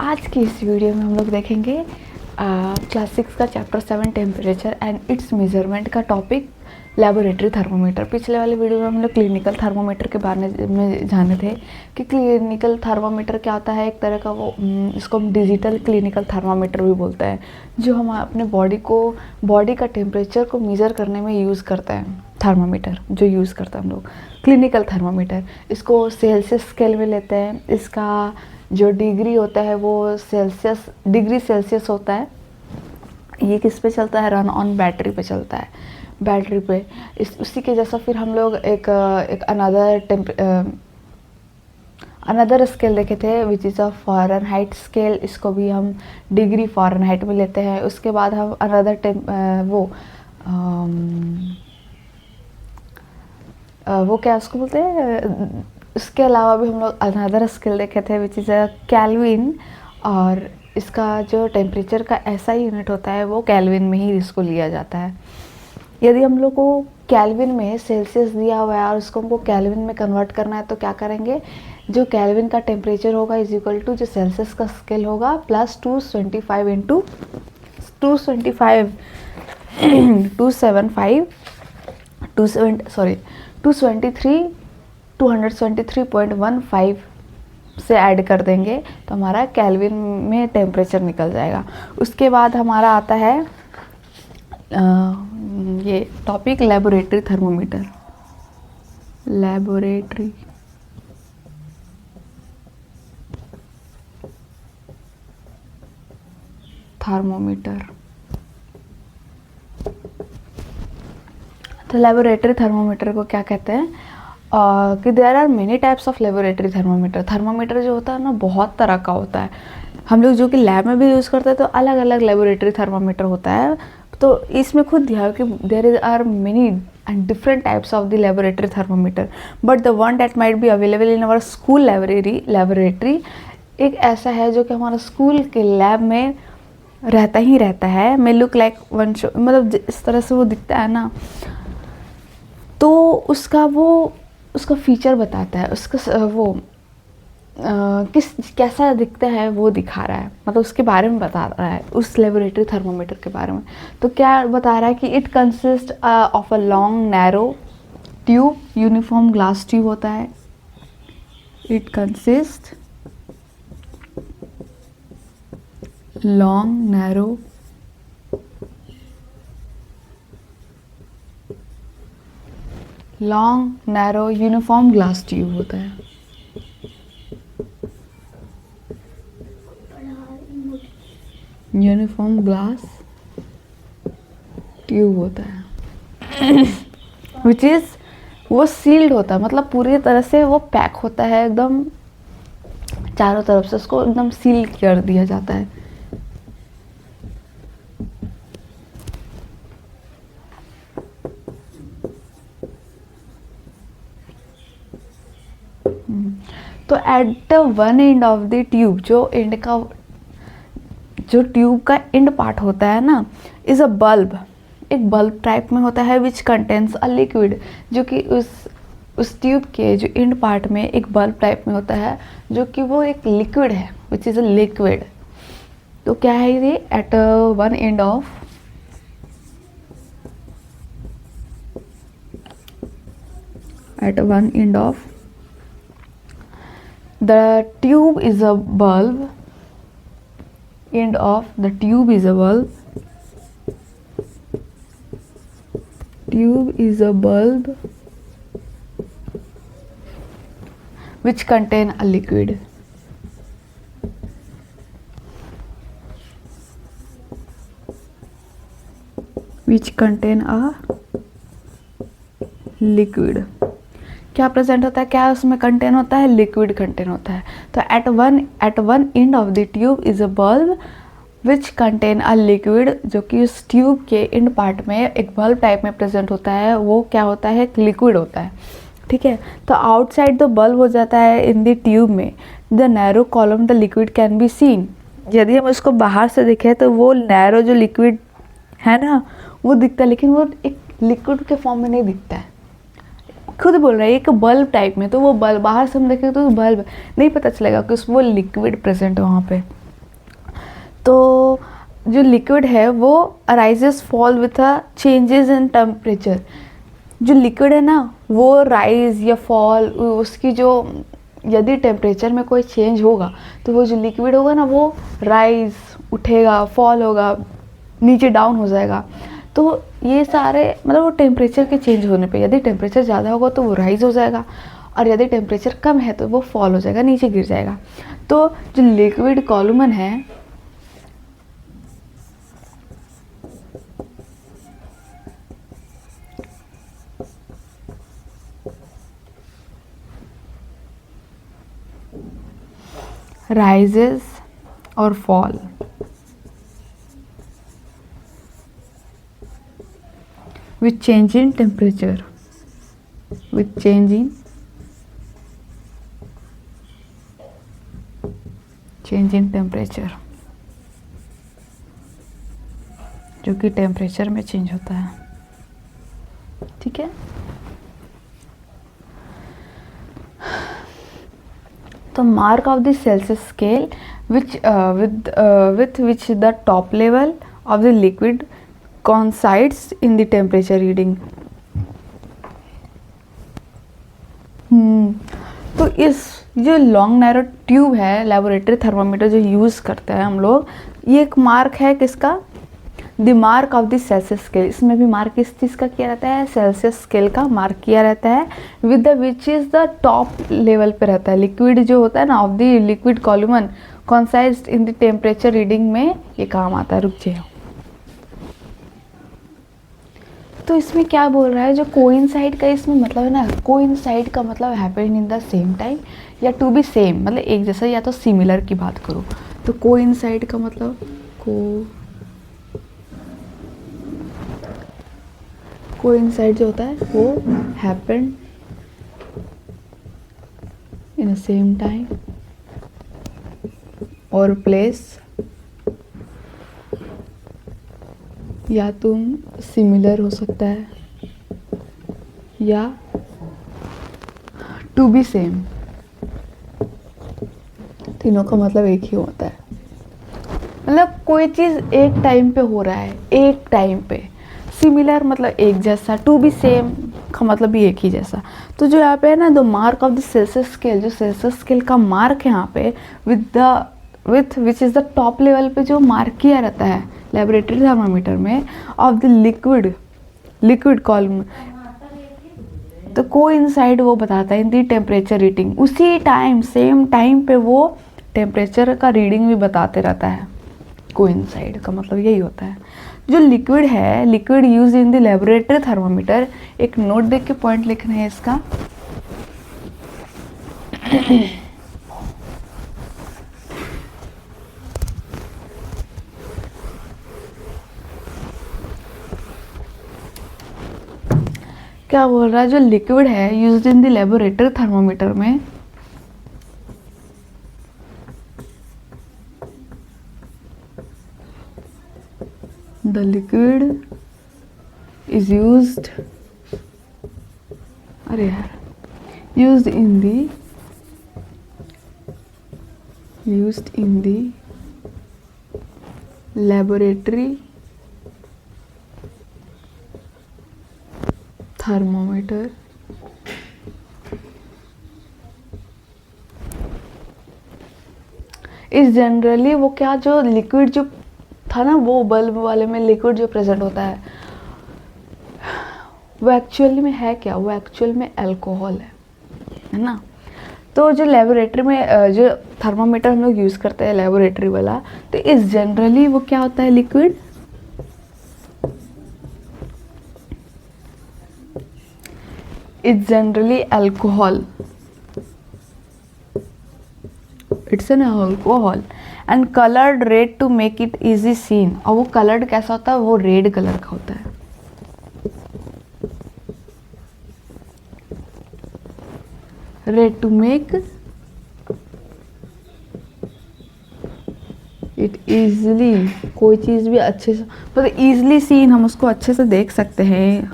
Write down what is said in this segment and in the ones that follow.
आज की इस वीडियो में हम लोग देखेंगे क्लास 6 का chapter 7 temperature and it's measurement का टॉपिक लेबोरेटरी थर्मोमीटर। पिछले वाले वीडियो में हम लोग क्लिनिकल थर्मोमीटर के बारे में जाने थे कि क्लिनिकल थर्मोमीटर क्या होता है। एक तरह का वो इसको हम डिजिटल क्लिनिकल थर्मोमीटर भी बोलते हैं, जो हम अपने बॉडी का टेम्परेचर को मेज़र करने में यूज़ करते हैं। थर्मोमीटर जो यूज़ करते हैं हम लोग क्लिनिकल थर्मोमीटर, इसको सेल्सियस स्केल में लेते हैं। इसका जो डिग्री होता है वो डिग्री सेल्सियस होता है। ये किस पे चलता है? रन ऑन बैटरी पे चलता है, बैटरी पे। उसी के जैसा फिर हम लोग एक अनदर स्केल देखे थे which is a Fahrenheit scale. इसको भी हम डिग्री फ़ारेनहाइट में लेते हैं। उसके बाद हम वो क्या उसको बोलते हैं, इसके अलावा भी हम लोग अनदर स्केल देखे थे विच इज़ अ केल्विन। और इसका जो टेम्परेचर का ऐसा यूनिट होता है वो केल्विन में ही इसको लिया जाता है। यदि हम लोग को केल्विन में सेल्सियस दिया हुआ है और उसको हमको केल्विन में कन्वर्ट करना है तो क्या करेंगे? जो केल्विन का टेम्परेचर होगा इज इक्वल टू जो सेल्सियस का स्केल होगा प्लस 225 इंटू 275 223.15 से ऐड कर देंगे तो हमारा केल्विन में टेम्परेचर निकल जाएगा। उसके बाद हमारा आता है ये topic laboratory thermometer. Laboratory thermometer. तो लेबोरेटरी थर्मोमीटर को क्या कहते हैं कि there are many types of laboratory thermometer. Thermometer जो होता है ना बहुत तरह का होता है। हम लोग जो कि लैब में भी यूज़ करते हैं तो अलग अलग लेबोरेटरी थर्मोमीटर होता है। तो इसमें खुद दिया है कि there are many and different types of the laboratory thermometer, but the one that might be available in our school laboratory एक ऐसा है जो कि हमारा स्कूल के लैब में रहता है। May look like one show, मतलब इस तरह से वो दिखता है ना, तो उसका फीचर बताता है, उसका वो कैसा दिखता है वो दिखा रहा है, मतलब उसके बारे में बता रहा है, उस लेबोरेटरी थर्मोमीटर के बारे में। तो क्या बता रहा है कि it consist of a long narrow tube, uniform glass tube होता है। It consist long narrow uniform glass tube होता है। यूनिफॉर्म ग्लास ट्यूब होता है विच इज़ वो सील्ड होता है, मतलब पूरी तरह से वो पैक होता है, एकदम चारों तरफ से उसको एकदम सील कर दिया जाता है। तो at the one end of the tube, जो ट्यूब का एंड पार्ट होता है ना, इज़ अ बल्ब, एक बल्ब टाइप में होता है विच कंटेन्स अ लिक्विड, जो कि उस ट्यूब के जो एंड पार्ट में एक बल्ब टाइप में होता है जो कि वो एक लिक्विड है, विच इज़ अ लिक्विड। तो क्या है ये? At one end of the tube is a bulb, end of the tube is a bulb which contain a liquid. क्या प्रेजेंट होता है? क्या उसमें कंटेन होता है? लिक्विड कंटेन होता है। तो at one end of the tube is a bulb which contain a liquid, जो कि उस ट्यूब के एंड पार्ट में एक बल्ब टाइप में प्रेजेंट होता है। वो क्या होता है? एक लिक्विड होता है, ठीक है। तो आउटसाइड द बल्ब हो जाता है इन द ट्यूब में the narrow column the liquid can be seen. यदि हम उसको बाहर से देखें तो वो नैरो जो लिक्विड है ना वो दिखता है, लेकिन वो एक लिक्विड के फॉर्म में नहीं दिखता है। खुद बोल रहा है एक बल्ब टाइप में, तो वो बल्ब बाहर से हम देखें तो बल्ब नहीं पता चलेगा कि उस वो लिक्विड प्रेजेंट है वहाँ पे। तो जो लिक्विड है वो arises fall with a changes in temperature. जो लिक्विड है ना वो राइज या फॉल, उसकी जो यदि टेम्परेचर में कोई चेंज होगा तो वो जो लिक्विड होगा ना वो राइज उठेगा, फॉल होगा, नीचे डाउन हो जाएगा। तो ये सारे मतलब वो टेम्परेचर के चेंज होने पे, यदि टेम्परेचर ज़्यादा होगा तो वो राइज हो जाएगा, और यदि टेम्परेचर कम है तो वो फॉल हो जाएगा, नीचे गिर जाएगा। तो जो लिक्विड कॉलमन है rises or fall with change in temperature, with change in temperature, जो कि टेम्परेचर में चेंज होता है। ठीक है, तो mark of the Celsius scale with which the top level of the liquid coincides in the temperature reading। तो इस जो लॉन्ग नैरो ट्यूब है लेबोरेटरी थर्मामीटर जो यूज़ करते हैं हम लोग, ये एक मार्क है किसका, the mark of the Celsius scale. इसमें भी मार्क किस चीज़ का किया रहता है, सेल्सियस स्केल का मार्क किया रहता है, with the which is the top level पे रहता है। लिक्विड जो होता है ना of the liquid column concised in the temperature reading में ये काम आता है। रुक जाओ, तो इसमें क्या बोल रहा है, जो कोइंसाइड का इसमें मतलब है ना, कोइंसाइड का मतलब happen in the same time या टू बी सेम, मतलब एक जैसा या तो सिमिलर की बात करो। तो कोइंसाइड का मतलब कोइंसाइड जो होता है वो happen in the same time और प्लेस, या तुम सिमिलर हो सकता है या टू बी सेम, तीनों का मतलब एक ही होता है। मतलब कोई चीज़ एक टाइम पे हो रहा है, एक टाइम पे, सिमिलर मतलब एक जैसा, टू बी सेम का मतलब भी एक ही जैसा। तो जो यहाँ पे है ना the mark of the Celsius scale, जो सेल्सियस स्केल का मार्क है यहाँ पे with which is the top level पे जो मार्क किया रहता है लेबोरेटरी थर्मामीटर में ऑफ द लिक्विड कॉलम, तो कोइंसाइड वो बताता है इन दी टेम्परेचर रीडिंग, उसी टाइम सेम टाइम पे वो टेम्परेचर का रीडिंग भी बताते रहता है। कोइंसाइड का मतलब यही होता है। जो लिक्विड है, liquid use in the laboratory thermometer, एक नोट देख के पॉइंट लिखना है इसका। क्या बोल रहा है, जो लिक्विड है used in the laboratory thermometer में the liquid is used in the laboratory thermometer is generally, वो क्या जो लिक्विड जो था ना वो बल्ब वाले में लिक्विड जो प्रेजेंट होता है वो एक्चुअली में है क्या, वो एक्चुअल में अल्कोहल है ना। तो जो लेबोरेटरी में जो थर्मामीटर हम लोग यूज़ करते हैं लेबोरेटरी वाला, तो इस जनरली वो क्या होता है, liquid it's generally alcohol, it's an alcohol and coloured red to make it easy seen. और वो कलर्ड कैसा होता है, वो रेड कलर का होता है। Red to make it easily, कोई चीज़ भी अच्छे से मतलब इजली सीन, हम उसको अच्छे से देख सकते हैं।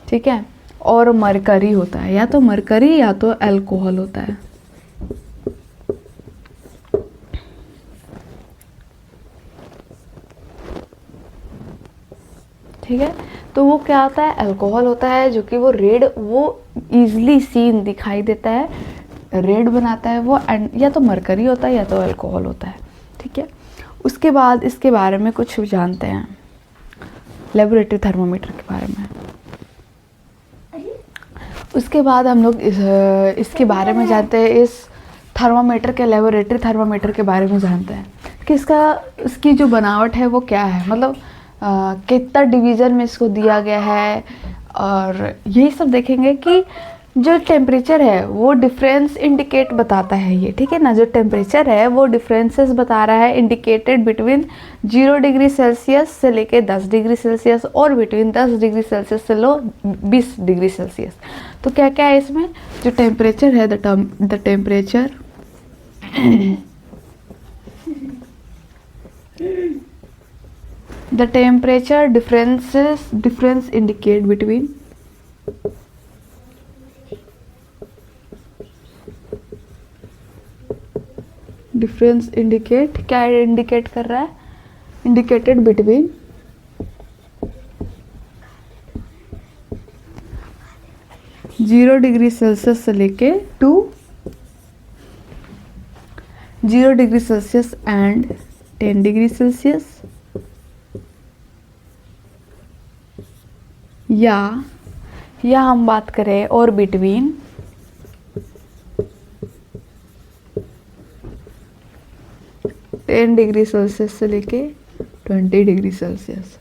ठीक है, और मरकरी होता है, या तो मरकरी या तो अल्कोहल होता है। ठीक है। तो वो क्या होता है, अल्कोहल होता है, जो कि वो रेड, वो ईजिली सीन दिखाई देता है, रेड बनाता है वो, एंड या तो मरकरी होता है या तो अल्कोहल होता है। ठीक है। उसके बाद इसके बारे में कुछ जानते हैं, लेबोरेटरी थर्मोमीटर के बारे में। उसके बाद हम लोग इसके बारे में जानते हैं, इस थर्मामीटर के, लेबोरेटरी थर्मामीटर के बारे में जानते हैं कि इसकी जो बनावट है वो क्या है, मतलब कितना डिवीज़न में इसको दिया गया है, और यही सब देखेंगे कि जो टेम्परेचर है वो डिफरेंस इंडिकेट बताता है ये, ठीक है ना। जो टेम्परेचर है वो डिफरेंसेस बता रहा है, इंडिकेटेड बिटवीन 0 डिग्री सेल्सियस से लेके 10 डिग्री सेल्सियस, और बिटवीन 10 डिग्री सेल्सियस से लो 20 डिग्री सेल्सियस। तो क्या क्या है इसमें, जो टेम्परेचर है, the temperature the temperature difference indicate between difference indicate, क्या इंडिकेट कर रहा है, इंडिकेटेड बिटवीन 0 डिग्री सेल्सियस से लेके to 0 degree Celsius and 10 degree Celsius, या हम बात करें और बिटवीन 10 डिग्री सेल्सियस से लेके 20 डिग्री सेल्सियस।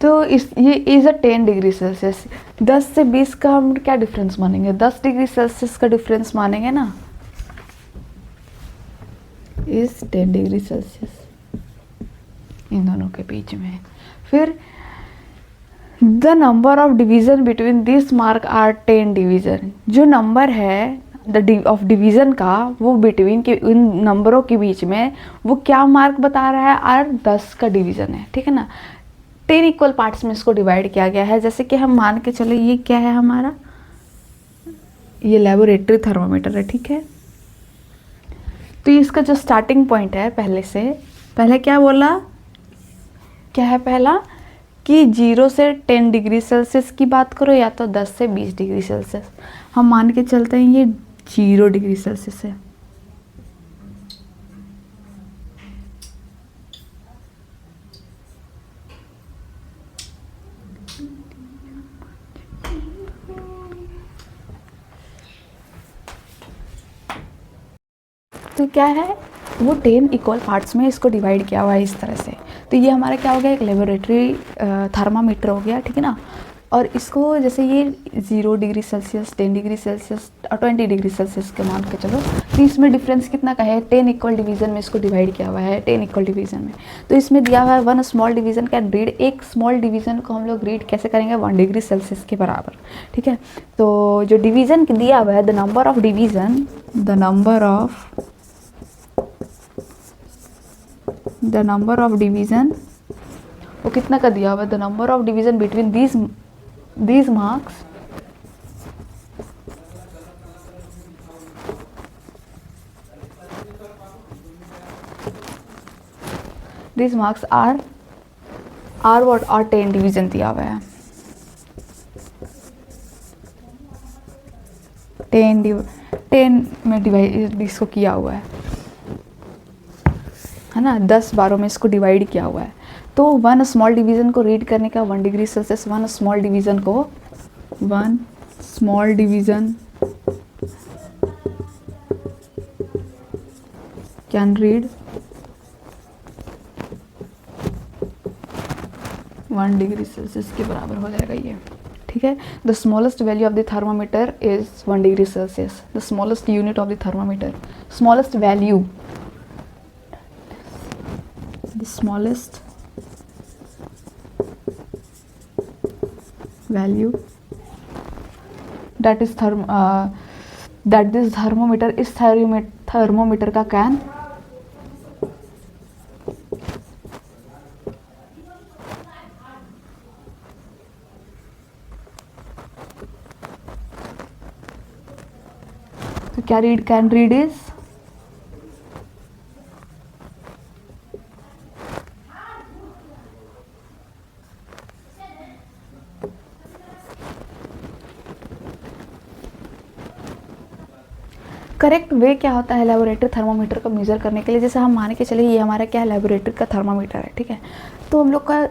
तो ये इज़ अ 10 डिग्री सेल्सियस, 10 से 20 का हम क्या डिफरेंस मानेंगे, 10 डिग्री सेल्सियस का डिफरेंस मानेंगे ना, इज़ 10 डिग्री सेल्सियस इन दोनों के बीच में। फिर the number of division between this mark are 10 division, जो नंबर है ऑफ डिवीज़न का वो बिटवीन के इन नंबरों के बीच में वो क्या मार्क बता रहा है, आर 10 का डिवीज़न है, ठीक है ना। 10 इक्वल पार्ट्स में इसको डिवाइड किया गया है। जैसे कि हम मान के चले, ये क्या है हमारा, ये लेबोरेटरी थर्मामीटर है, ठीक है। तो इसका जो स्टार्टिंग पॉइंट है, पहले क्या बोला, क्या है पहला, कि 0 से 10 डिग्री सेल्सियस की बात करो या तो 10 से 20 डिग्री सेल्सियस। हम मान के चलते हैं ये 0 डिग्री सेल्सियस है। तो क्या है, वो 10 इक्वल पार्ट्स में इसको डिवाइड किया हुआ है इस तरह से। तो ये हमारा क्या हो गया, एक लेबोरेटरी थर्मामीटर हो गया, ठीक है ना। और इसको जैसे ये 0 डिग्री सेल्सियस, 10 डिग्री सेल्सियस और 20 डिग्री सेल्सियस के मान के चलो, तो इसमें डिफरेंस कितना का है, 10 इक्वल डिवीज़न में इसको डिवाइड किया हुआ है, 10 इक्वल डिवीज़न में। तो इसमें दिया हुआ है 1 स्मॉल डिवीज़न कैन रीड, एक स्मॉल डिवीज़न को हम लोग रीड कैसे करेंगे, 1 डिग्री सेल्सियस के बराबर, ठीक है। तो जो डिवीज़न दिया हुआ है, the number of division, the number of division वो कितना का दिया हुआ है, the number of division between these marks are what, are 10 division दिया हुआ है, 10 में डिवाइड इसको किया हुआ है ना, 10 बारों में इसको डिवाइड किया हुआ है। तो 1 स्मॉल डिवीज़न को रीड करने का 1 degree Celsius, 1 small division can read 1 degree Celsius के बराबर हो जाएगा ये, ठीक है। The smallest value of the thermometer is 1 degree Celsius, the smallest unit of the thermometer, smallest value, the smallest value that is that this thermometer is thermometer का can तो क्या read, can read is correct way क्या होता है laboratory thermometer को measure करने के लिए? जैसे हम मान के चले ये हमारा क्या है, लेबोरेटरी का थर्मामीटर है, ठीक है। तो हम लोग का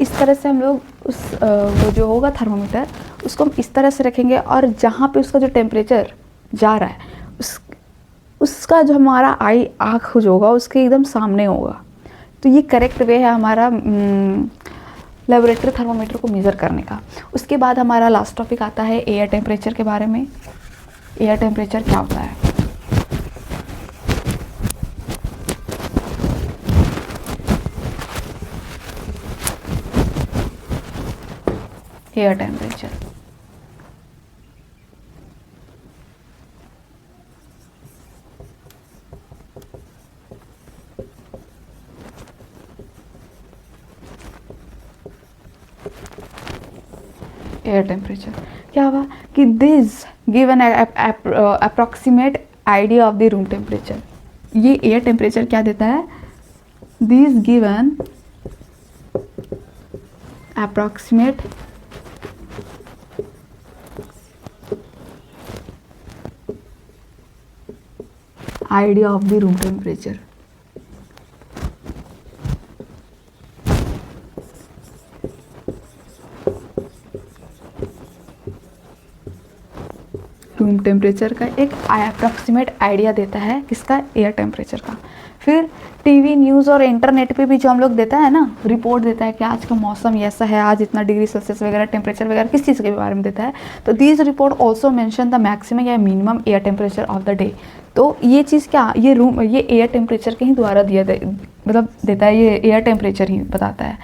इस तरह से हम लोग उस वो जो होगा थर्मामीटर उसको हम इस तरह से रखेंगे और जहाँ पे उसका जो टेम्परेचर जा रहा है उसका जो हमारा आँख जो होगा उसके एकदम सामने होगा। तो ये करेक्ट वे है हमारा लेबोरेटरी थर्मामीटर को मेज़र करने का। उसके बाद हमारा लास्ट टॉपिक आता है एयर टेम्परेचर के बारे में। एयर टेम्परेचर क्या होता है? एयर टेम्परेचर एयर टेम्परेचर क्या हुआ कि this give an approximate idea of the room temperature. ये एयर टेम्परेचर क्या देता है? This give an approximate idea of the room temperature. Room temperature का एक अप्रॉक्सीमेट आइडिया देता है, किसका? एयर टेम्परेचर का। फिर टीवी न्यूज़ और इंटरनेट पे भी जो हम लोग देता है ना, रिपोर्ट देता है कि आज का मौसम ऐसा है, आज इतना डिग्री सेल्सियस वगैरह टेम्परेचर वगैरह किस चीज़ के बारे में देता है। तो this report also mention the maximum या minimum air temperature of the day. तो ये चीज़ क्या, ये एयर टेम्परेचर के ही द्वारा मतलब देता है, ये एयर टेम्परेचर ही बताता है।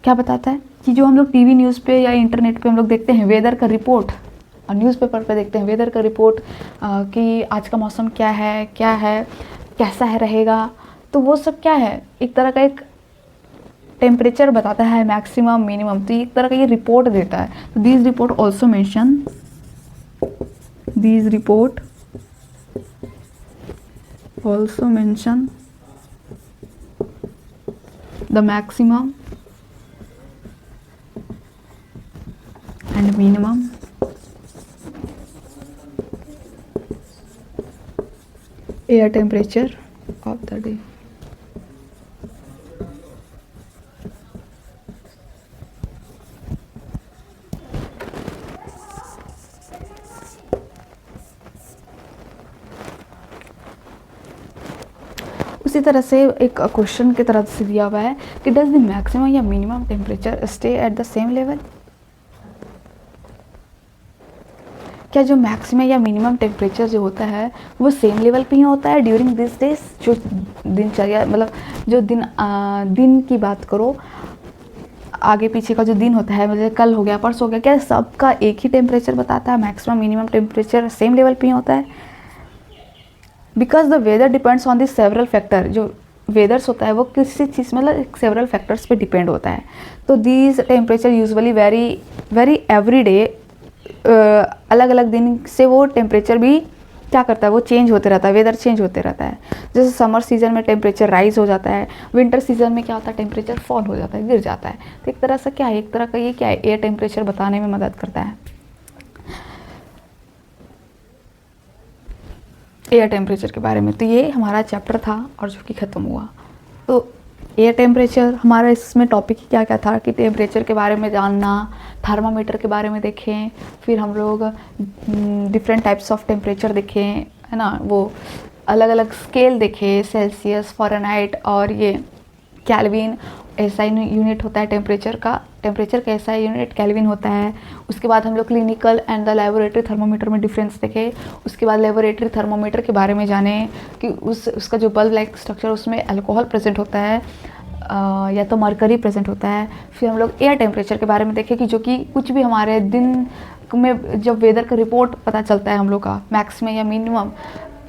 क्या बताता है कि जो हम लोग टीवी न्यूज़ पे या इंटरनेट पे हम लोग देखते हैं वेदर का रिपोर्ट, और न्यूज़पेपर पे देखते हैं वेदर का रिपोर्ट कि आज का मौसम क्या है कैसा है रहेगा, तो वो सब क्या है, एक तरह का एक टेम्परेचर बताता है, मैक्सिमम मिनिमम। तो एक तरह का ये रिपोर्ट देता है। तो this report also mention the maximum and minimum air temperature of the day. उसी तरह से एक क्वेश्चन की तरह से दिया हुआ है कि डज द मैक्सिमम या minimum temperature stay at the same level. क्या जो मैक्सिमम या मिनिमम टेम्परेचर जो होता है वो सेम लेवल पे ही होता है ड्यूरिंग दिस डेज? जो दिनचर्या मतलब जो दिन की बात करो, आगे पीछे का जो दिन होता है, मतलब कल हो गया परसों हो गया, क्या सबका एक ही टेम्परेचर बताता है? Maximum minimum temperature same level पे ही होता है? Because the weather depends on the several factor. जो वेदर्स होता है वो किसी चीज़ मतलब सेवरल फैक्टर्स पे डिपेंड होता है। तो these temperature usually very every day, अलग अलग दिन से वो टेम्परेचर भी क्या करता है, वो चेंज होते रहता है, वेदर चेंज होते रहता है। जैसे समर सीजन में टेम्परेचर राइज हो जाता है, विंटर सीजन में क्या होता है, टेम्परेचर फॉल हो जाता है, गिर जाता है। तो एक तरह से क्या है, एक तरह का ये क्या है, एयर टेम्परेचर बताने में मदद करता है। एयर टेम्परेचर के बारे में तो ये हमारा चैप्टर था और जो कि ख़त्म हुआ। तो एयर टेम्परेचर हमारा इसमें टॉपिक क्या क्या था कि टेम्परेचर के बारे में जानना, थर्मामीटर के बारे में देखें, फिर हम लोग डिफरेंट टाइप्स ऑफ टेम्परेचर देखें, है ना, वो अलग अलग स्केल देखें, सेल्सियस, फ़ारेनहाइट और ये केल्विन ऐसा यूनिट होता है टेम्परेचर का ऐसा यूनिट केल्विन होता है। उसके बाद हम लोग clinical and the laboratory thermometer में डिफरेंस देखें। उसके बाद लेबोरेटरी थर्मोमीटर के बारे में जाने कि उसका जो बल्ब लाइक स्ट्रक्चर उसमें अल्कोहल प्रेजेंट होता है या तो मरकरी प्रेजेंट होता है। फिर हम लोग एयर टेम्परेचर के बारे में देखें कि जो कि कुछ भी हमारे दिन में जब वेदर का रिपोर्ट पता चलता है हम लोग का मैक्सिमम या मिनिमम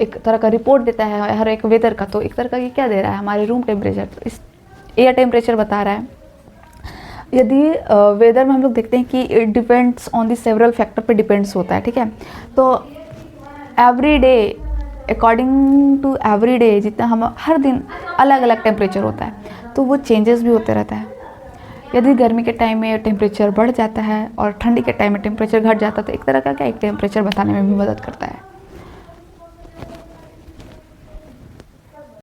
एक तरह का रिपोर्ट देता है हर एक वेदर का, तो एक तरह का ये क्या दे रहा है, हमारे रूम टेम्परेचर, इस एयर टेम्परेचर बता रहा है। यदि वेदर में हम लोग देखते हैं कि it depends on the several factor पे डिपेंड्स होता है, ठीक है। तो every day according to every day जितना हम हर दिन अलग अलग टेम्परेचर होता है, तो वो चेंजेस भी होते रहता है। यदि गर्मी के टाइम में टेम्परेचर बढ़ जाता है और ठंडी के टाइम में टेम्परेचर घट जाता है, तो एक तरह का क्या एक टेम्परेचर बताने में भी मदद करता है।